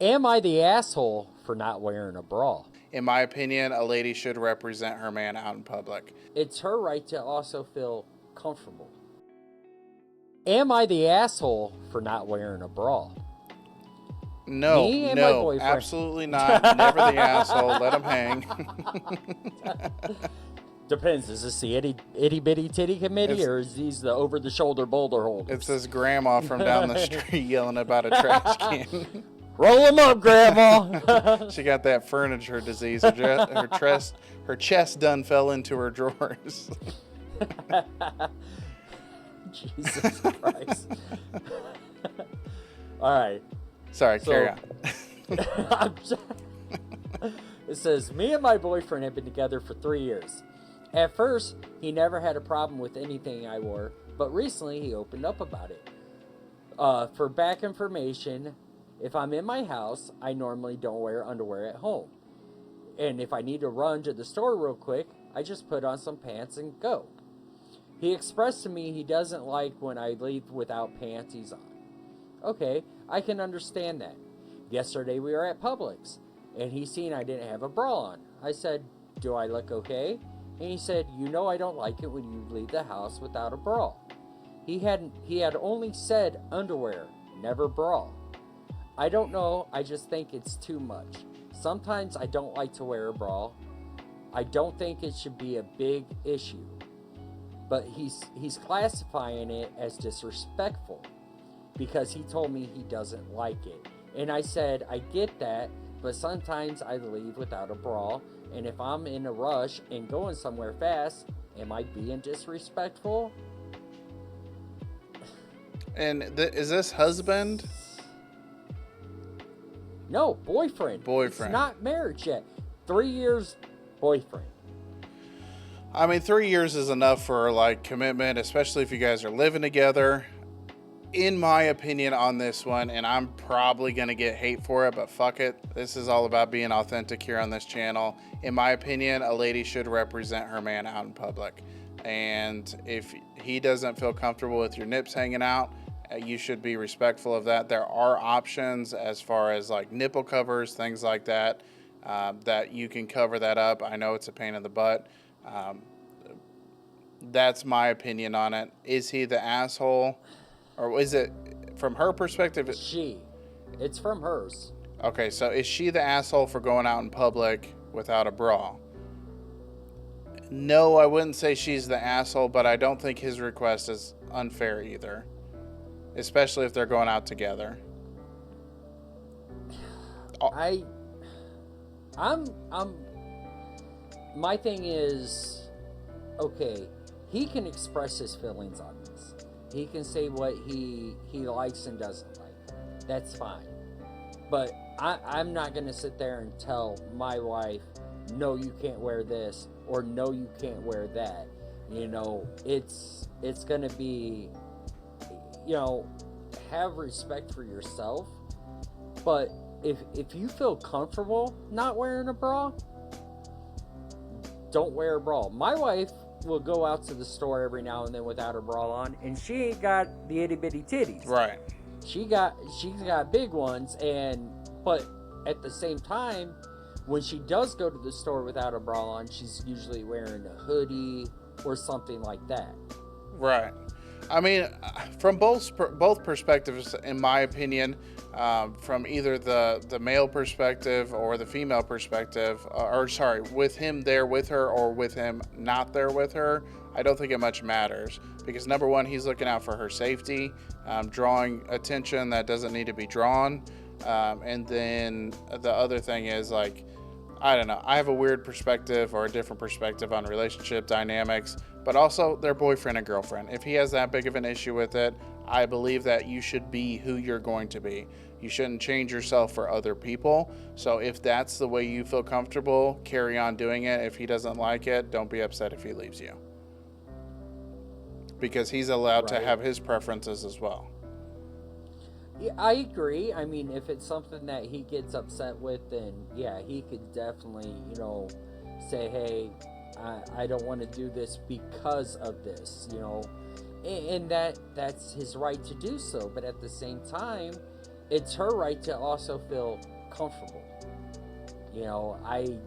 Am I the asshole for not wearing a bra? In my opinion, a lady should represent her man out in public. It's her right to also feel comfortable. Am I the asshole for not wearing a bra? No, Me and my no, boyfriend. absolutely not. Never the asshole. Let him hang. Depends. Is this the itty bitty titty committee, It's or is these the over the shoulder boulder it's holders? this grandma from down the street yelling about a trash can. Roll them up, Grandma. She got that furniture disease. Her chest done fell into her drawers. Jesus Christ. All right. Sorry, carry on. It says, me and my boyfriend have been together for 3 years. At first, he never had a problem with anything I wore, but recently he opened up about it. For back information, if I'm in my house, I normally don't wear underwear at home. And if I need to run to the store real quick, I just put on some pants and go. He expressed to me he doesn't like when I leave without panties on. Okay, I can understand that. Yesterday we were at Publix, and he seen I didn't have a bra on. I said, do I look okay? And he said, you know I don't like it when you leave the house without a bra. He had only said underwear, never bra. I don't know, I just think it's too much. Sometimes I don't like to wear a bra. I don't think it should be a big issue. But he's classifying it as disrespectful because he told me he doesn't like it. And I said, I get that, but sometimes I leave without a bra, and if I'm in a rush and going somewhere fast, am I being disrespectful? And is this husband? No, boyfriend. Boyfriend. It's not marriage yet. 3 years, boyfriend. I mean, 3 years is enough for like commitment, especially if you guys are living together. In my opinion on this one, and I'm probably going to get hate for it, but fuck it. This is all about being authentic here on this channel. In my opinion, a lady should represent her man out in public. And if he doesn't feel comfortable with your nips hanging out, you should be respectful of that. There are options as far as like nipple covers, things like that, that you can cover that up. I know it's a pain in the butt. That's my opinion on it. Is he the asshole? Or is it from her perspective? She. It's from hers. Okay, so is she the asshole for going out in public without a bra? No, I wouldn't say she's the asshole, but I don't think his request is unfair either. Especially if they're going out together. My thing is, okay, he can express his feelings on this. He can say what he likes and doesn't like. That's fine. But I'm not going to sit there and tell my wife, no, you can't wear this, or no, you can't wear that. You know, it's going to be, you know, have respect for yourself. But if you feel comfortable not wearing a bra, don't wear a bra. My wife will go out to the store every now and then without her bra on, and she ain't got the itty bitty titties. Right. She's got big ones, but at the same time, when she does go to the store without a bra on, she's usually wearing a hoodie or something like that. Right. I mean, from both perspectives, in my opinion, from either the male perspective or the female perspective, with him there with her or with him not there with her, I don't think it much matters. Because number one, he's looking out for her safety, drawing attention that doesn't need to be drawn. And then the other thing is, like, I don't know, I have a weird perspective or a different perspective on relationship dynamics, but also their boyfriend and girlfriend. If he has that big of an issue with it, I believe that you should be who you're going to be. You shouldn't change yourself for other people. So if that's the way you feel comfortable, carry on doing it. If he doesn't like it, don't be upset if he leaves you. Because he's allowed to have his preferences as well. Yeah, I agree. I mean, if it's something that he gets upset with, then yeah, he could definitely, you know, say, hey, I don't want to do this because of this, you know, and that's his right to do so. But at the same time, it's her right to also feel comfortable. You know, I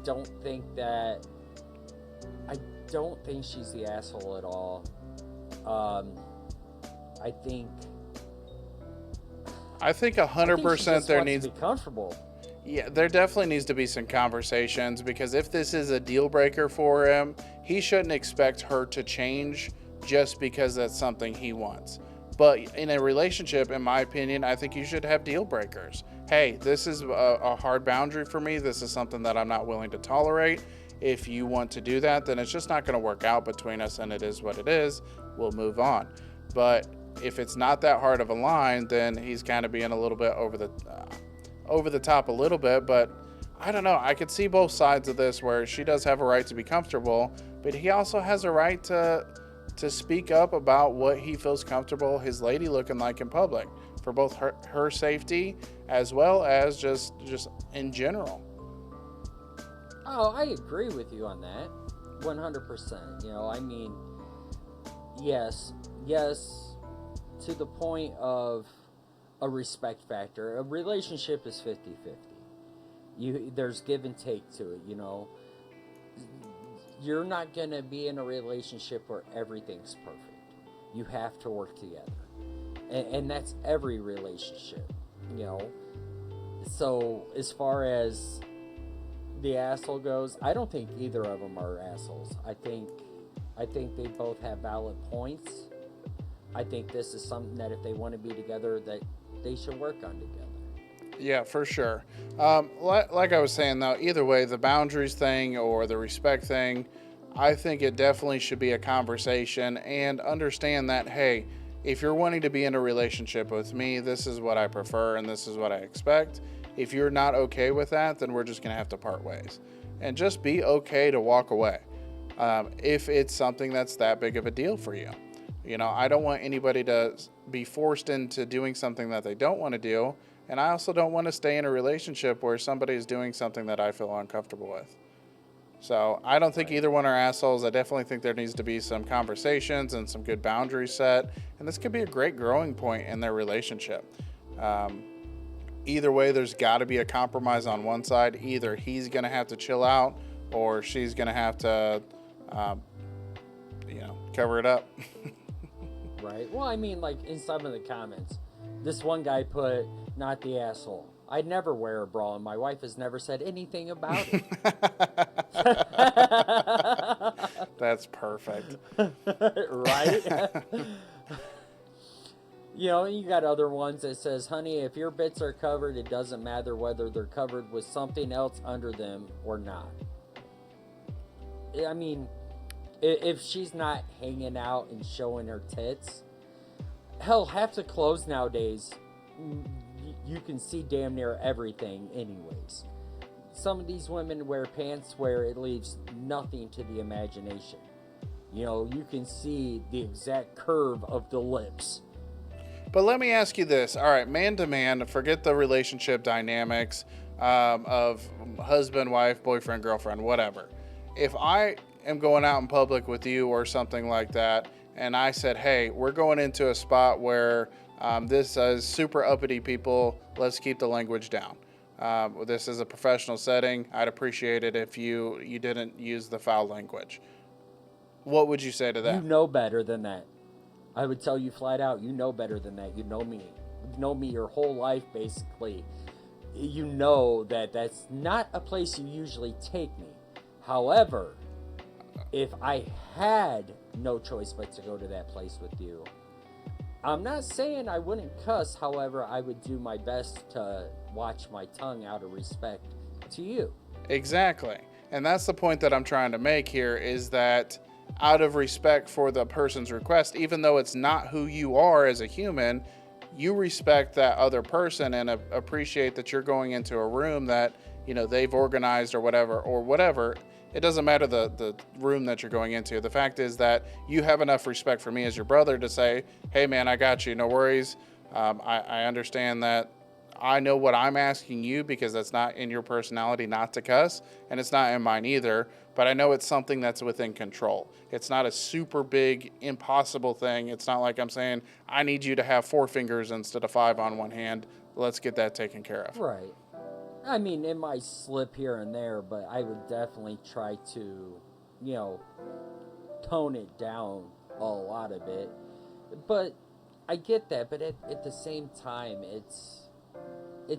don't think that I don't think she's the asshole at all. I think I think I think she 100% just there wants needs. to be comfortable. Yeah, there definitely needs to be some conversations, because if this is a deal breaker for him, he shouldn't expect her to change just because that's something he wants. But in a relationship, in my opinion, I think you should have deal breakers. Hey, this is a hard boundary for me. This is something that I'm not willing to tolerate. If you want to do that, then it's just not going to work out between us, and it is what it is. We'll move on. But if it's not that hard of a line, then he's kind of being a little bit over the top a little bit. But I don't know. I could see both sides of this, where she does have a right to be comfortable, but he also has a right to speak up about what he feels comfortable his lady looking like in public, for both her safety as well as just in general. Oh, I agree with you on that, 100%. You know, I mean, yes, to the point of a respect factor. A relationship is 50-50. There's give and take to it, you know. You're not going to be in a relationship where everything's perfect. You have to work together. And that's every relationship, you know. So as far as the asshole goes, I don't think either of them are assholes. I think they both have valid points. I think this is something that if they want to be together, that they should work on together. Yeah, for sure. Like I was saying, though, either way, the boundaries thing or the respect thing, I think it definitely should be a conversation, and understand that, hey, if you're wanting to be in a relationship with me, this is what I prefer and this is what I expect. If you're not okay with that, then we're just going to have to part ways. And just be okay to walk away if it's something that's that big of a deal for you. You know, I don't want anybody to be forced into doing something that they don't want to do. And I also don't want to stay in a relationship where somebody is doing something that I feel uncomfortable with. So I don't think either one are assholes. I definitely think there needs to be some conversations and some good boundaries set. And this could be a great growing point in their relationship. Either way, there's got to be a compromise on one side. Either he's going to have to chill out, or she's going to have to, cover it up. Right. Well, I mean, like in some of the comments, this one guy put, "Not the asshole. I'd never wear a bra, and my wife has never said anything about it." That's perfect. Right? You know, you got other ones that says, "Honey, if your bits are covered, it doesn't matter whether they're covered with something else under them or not." I mean, if she's not hanging out and showing her tits, hell, half the clothes nowadays, you can see damn near everything anyways. Some of these women wear pants where it leaves nothing to the imagination. You know, you can see the exact curve of the lips. But let me ask you this. All right, man to man, forget the relationship dynamics of husband, wife, boyfriend, girlfriend, whatever. If I am going out in public with you or something like that, and I said, hey, we're going into a spot where this is super uppity people, let's keep the language down. This is a professional setting. I'd appreciate it if you didn't use the foul language. What would you say to that? You know better than that. I would tell you flat out, you know better than that. You know me. You've known me your whole life, basically. You know that that's not a place you usually take me. However, if I had no choice but to go to that place with you, I'm not saying I wouldn't cuss. However, I would do my best to watch my tongue out of respect to you. Exactly. And that's the point that I'm trying to make here, is that out of respect for the person's request, even though it's not who you are as a human, you respect that other person and appreciate that you're going into a room that, you know, they've organized or whatever. It doesn't matter the room that you're going into. The fact is that you have enough respect for me as your brother to say, hey man, I got you, no worries. I understand that I know what I'm asking you, because that's not in your personality not to cuss, and it's not in mine either, but I know it's something that's within control. It's not a super big, impossible thing. It's not like I'm saying, I need you to have 4 fingers instead of 5 on one hand. Let's get that taken care of. Right. I mean, it might slip here and there, but I would definitely try to, you know, tone it down a lot of it. But I get that, but at the same time, it's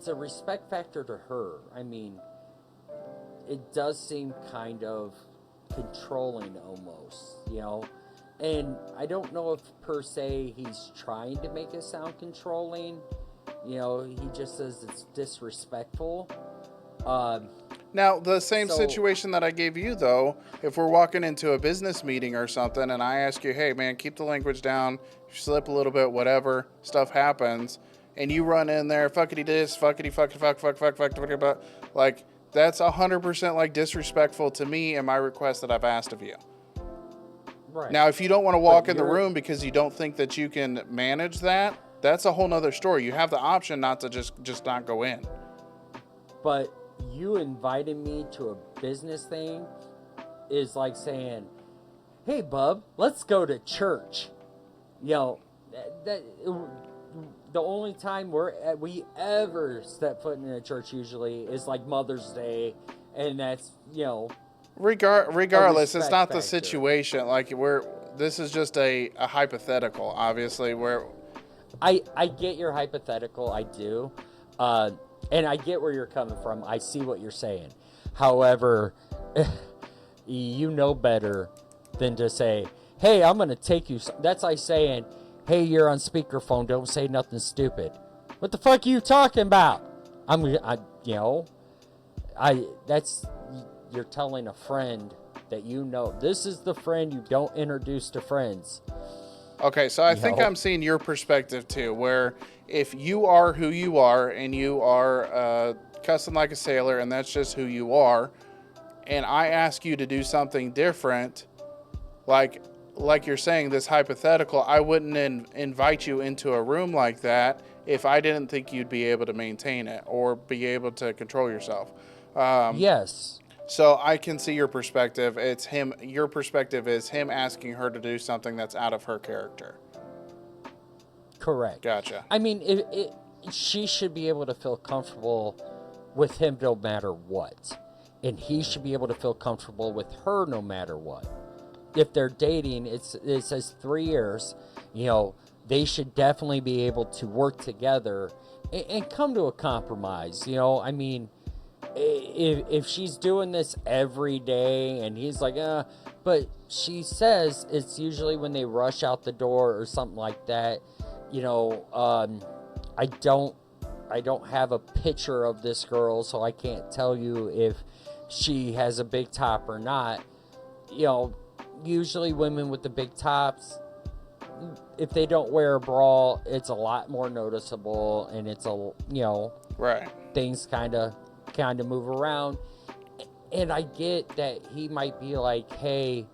a respect factor to her. I mean, it does seem kind of controlling almost, you know. And I don't know if per se he's trying to make it sound controlling. You know, he just says it's disrespectful. Um, Now, the same so situation that I gave you, though, if we're walking into a business meeting or something and I ask you, hey, man, keep the language down, you slip a little bit, whatever, stuff happens, and you run in there, fuckity this, fuckity fuck, like, that's 100% like disrespectful to me and my request that I've asked of you. right, Now, if you don't want to walk but in the you're room because you don't think that you can manage that, that's a whole nother story. You have the option not to just not go in. but you invited me to a business thing is like saying, "Hey, bub, let's go to church." You know, that the only time we ever step foot in a church usually is like Mother's Day, and that's, you know, a Regardless, it's respect not the factor. situation. Like, this is just a hypothetical, obviously, where, I get your hypothetical, I do, uh, and I get where you're coming from. I see what you're saying. However, you know better than to say, "Hey, I'm gonna take you." That's like saying, "Hey, you're on speakerphone. Don't say nothing stupid." What the fuck are you talking about? You know, that's you're telling a friend that you know. This is the friend you don't introduce to friends. okay, so I You think know, I'm seeing your perspective too, where if you are who you are and you are cussing like a sailor and that's just who you are, and I ask you to do something different, like you're saying, this hypothetical, I wouldn't invite you into a room like that if I didn't think you'd be able to maintain it or be able to control yourself. Um, yes, so I can see your perspective. It's him. Your perspective is him asking her to do something that's out of her character. correct. Gotcha. I mean, she should be able to feel comfortable with him no matter what. And he should be able to feel comfortable with her no matter what. If they're dating, it says 3 years, you know, they should definitely be able to work together and come to a compromise. You know, I mean, if she's doing this every day and he's like, but she says it's usually when they rush out the door or something like that. You know, I don't I don't have a picture of this girl, so I can't tell you if she has a big top or not. You know, usually women with the big tops, if they don't wear a bra, it's a lot more noticeable, and it's Right. things kind of move around. And I get that he might be like, hey,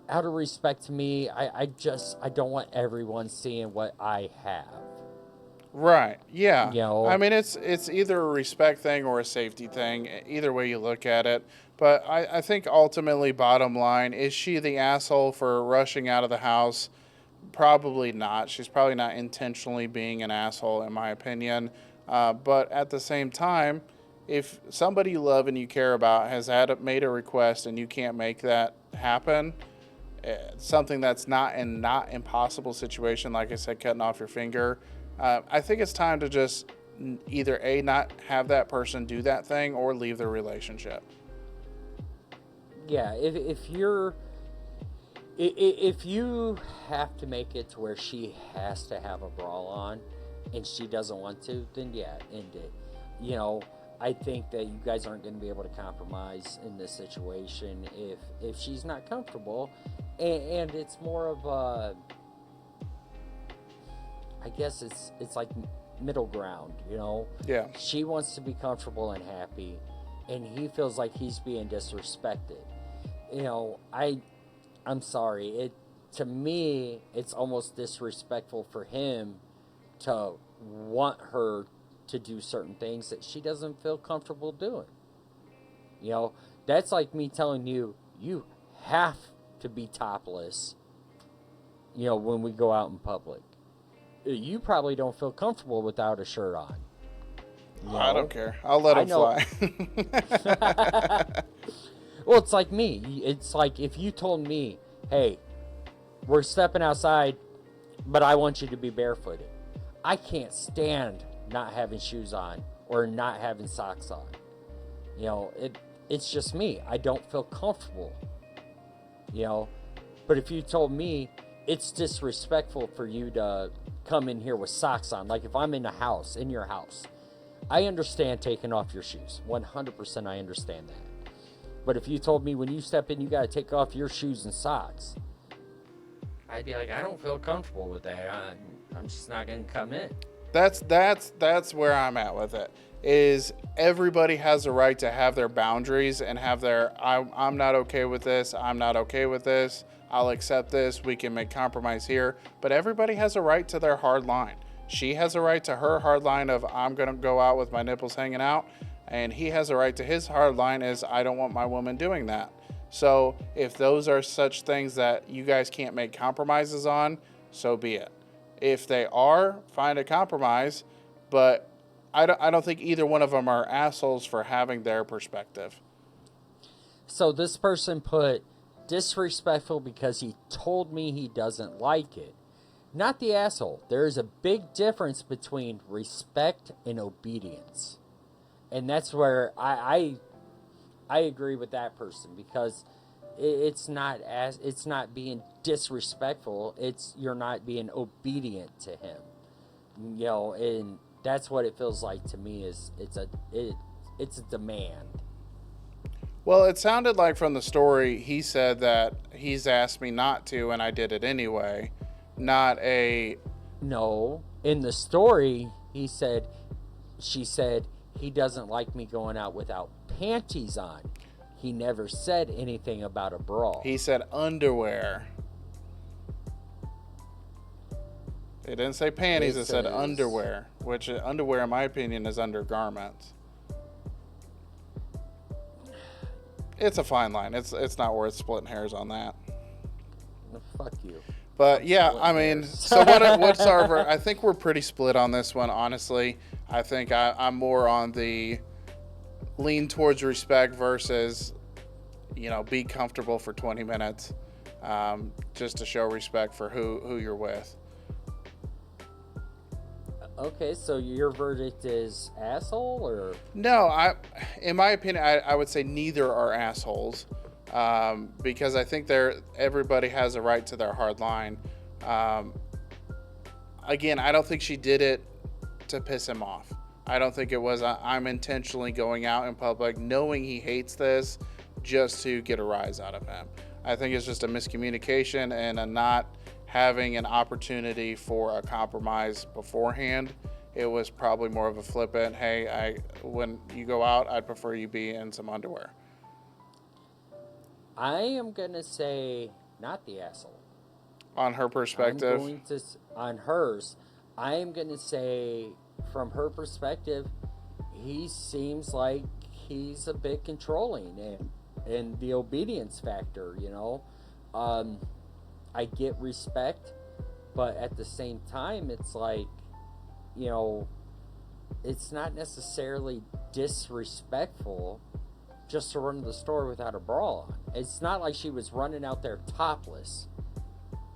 out of respect to me, I don't want everyone seeing what I have. Right. Yeah. You I know, mean, it's either a respect thing or a safety thing, either way you look at it. But I think ultimately, bottom line, is she the asshole for rushing out of the house? Probably not. She's probably not intentionally being an asshole, in my opinion. But at the same time, if somebody you love and you care about has made a request and you can't make that happen, something that's not impossible situation, like I said, cutting off your finger, I think it's time to just either not have that person do that thing or leave the relationship. yeah, if you have to make it to where she has to have a bra on and she doesn't want to, then yeah, end it. You know, I think that you guys aren't going to be able to compromise in this situation if she's not comfortable, and it's more of a, I guess it's like middle ground. You know, Yeah. she wants to be comfortable and happy, and he feels like he's being disrespected. You know, I'm sorry. It To me, it's almost disrespectful for him to want her to do certain things that she doesn't feel comfortable doing. You know, that's like me telling you, you have to be topless, you know, when we go out in public. You probably don't feel comfortable without a shirt on. You know? I don't care. I'll let him fly. Well, it's like me. It's like if you told me, hey, we're stepping outside, but I want you to be barefooted. I can't stand not having shoes on or not having socks on. You know, it's just me. I don't feel comfortable. You know, but if you told me it's disrespectful for you to come in here with socks on, like if I'm in your house, I understand taking off your shoes. 100% I understand that. But if you told me when you step in, you got to take off your shoes and socks, I'd be like, I don't feel comfortable with that. I'm just not going to come in. That's where I'm at with it. Is everybody has a right to have their boundaries and have their I'm not okay with this. I'm not okay with this. I'll accept this. We can make compromise here. But everybody has a right to their hard line. She has a right to her hard line of I'm going to go out with my nipples hanging out. And he has a right to his hard line as I don't want my woman doing that. So if those are such things that you guys can't make compromises on, so be it. If they are, find a compromise. But I don't think either one of them are assholes for having their perspective. So this person put disrespectful because he told me he doesn't like it. Not the asshole. There is a big difference between respect and obedience. And that's where I agree with that person, because it's not being disrespectful. It's you're not being obedient to him. You know, and that's what it feels like to me. Is it's a demand. Well, it sounded like from the story he said that he's asked me not to, and I did it anyway. Not a... No, in the story she said he doesn't like me going out without panties on. He never said anything about a bra. He said underwear. It didn't say panties, it said underwear, which underwear, in my opinion, is undergarments. It's a fine line. It's not worth splitting hairs on that. Fuck you. But yeah, I mean, so what's our... I think we're pretty split on this one, honestly. I think I'm more on the lean towards respect versus, you know, be comfortable for 20 minutes just to show respect for who you're with. Okay, so your verdict is asshole, or? No, in my opinion, I would say neither are assholes. Because I think everybody has a right to their hard line. Again, I don't think she did it to piss him off. I don't think it was I'm intentionally going out in public knowing he hates this just to get a rise out of him. I think it's just a miscommunication and a not having an opportunity for a compromise beforehand. It was probably more of a flippant, hey, when you go out, I'd prefer you be in some underwear. I am going to say not the asshole. On her perspective? On hers, I am going to say from her perspective, he seems like he's a bit controlling and the obedience factor, you know. I get respect, but at the same time, it's like, you know, it's not necessarily disrespectful just to run to the store without a bra on. It's not like she was running out there topless.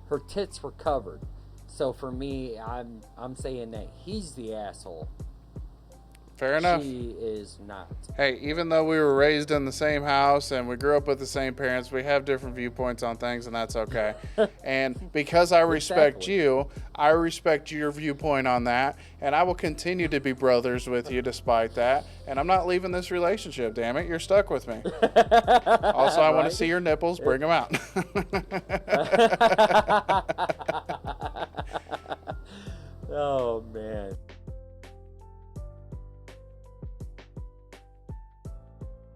Her tits were covered. So for me, I'm saying that he's the asshole. Fair enough. She is not. Hey, even though we were raised in the same house and we grew up with the same parents, we have different viewpoints on things, and that's okay. And because I respect you, I respect your viewpoint on that, and I will continue to be brothers with you despite that. And I'm not leaving this relationship, damn it. You're stuck with me. Also, I want to see your nipples. Bring them out. Oh,